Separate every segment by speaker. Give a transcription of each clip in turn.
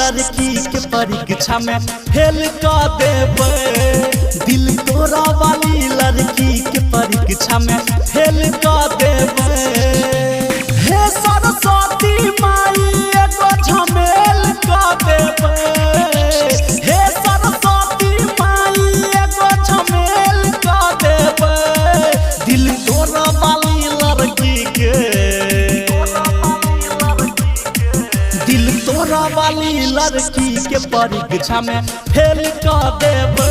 Speaker 1: लड़की के परीक्षा में फेल कर देबे। दिल तोरा वाली लड़की के परीक्षा में फेल कर देबे। हे सरस्वती माई एगो झमेल कर देबे। हे सरस्वती माई एगो झमेल कर देबे। दिल तोरा वाली लड़की के वाली लड़की के परीक्षा में फेल कर देबे।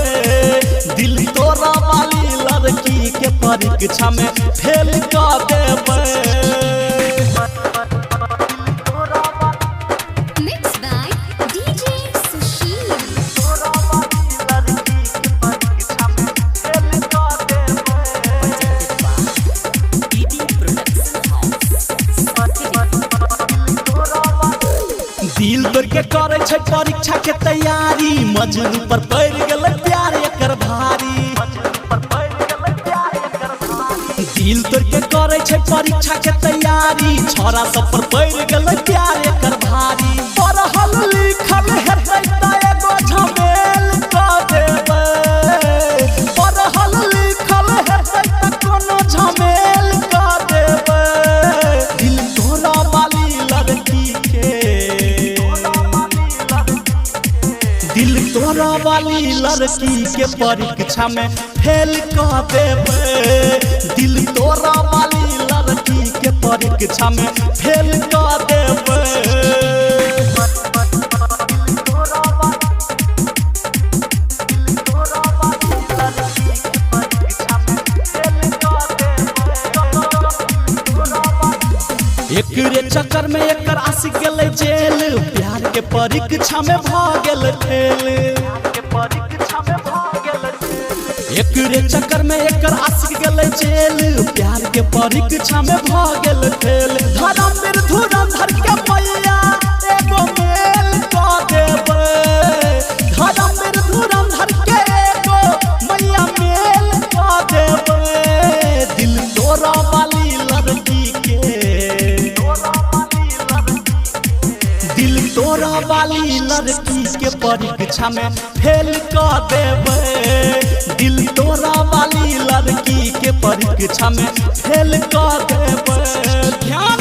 Speaker 1: दिल तोरा वाली लड़की के परीक्षा में फेल कर देबे।
Speaker 2: Mixed by DJ Sushil.
Speaker 1: दिल तोड़ के करे छै परीक्षा के तैयारी। मजनू पर पड़ गेल प्यार एकर भारी। दिल तोड़ के करे छै परीक्षा के तैयारी। छोरा सब पर पड़ गेल प्यार एकर भारी। पढ़ल लिखल हेतै त एगो झमेल कर देबे। पढ़ल लिखल हेतै त कोनो झमेल कर देबे। दिल तोरा वाली लड़की के तोरा वाली लड़की के परीक्षा में फेल कर देबे। दिल तोरा वाली लड़की के परीक्षा में फेल कर देबे। एकरे चक्कर में एकर आशिक गेलै जेल। प्यार के परीक्षा में भाग गेल फेल। एकरे चक्कर में एकर आशिक गेलै जेल। प्यार के परीक्षा में भाग गेल फेल। धर्मवीर धुरंधर के मैया एगो मेल कर देबे। धर्मवीर धुरंधर के एगो मैया मेल कर देबे। दिल तोरा वाली लड़की के तोरा वाली लड़की के परीक्षा में फेल कर देबे। दिल तोरा वाली लड़की के परीक्षा में फेल कर देबे। ध्यान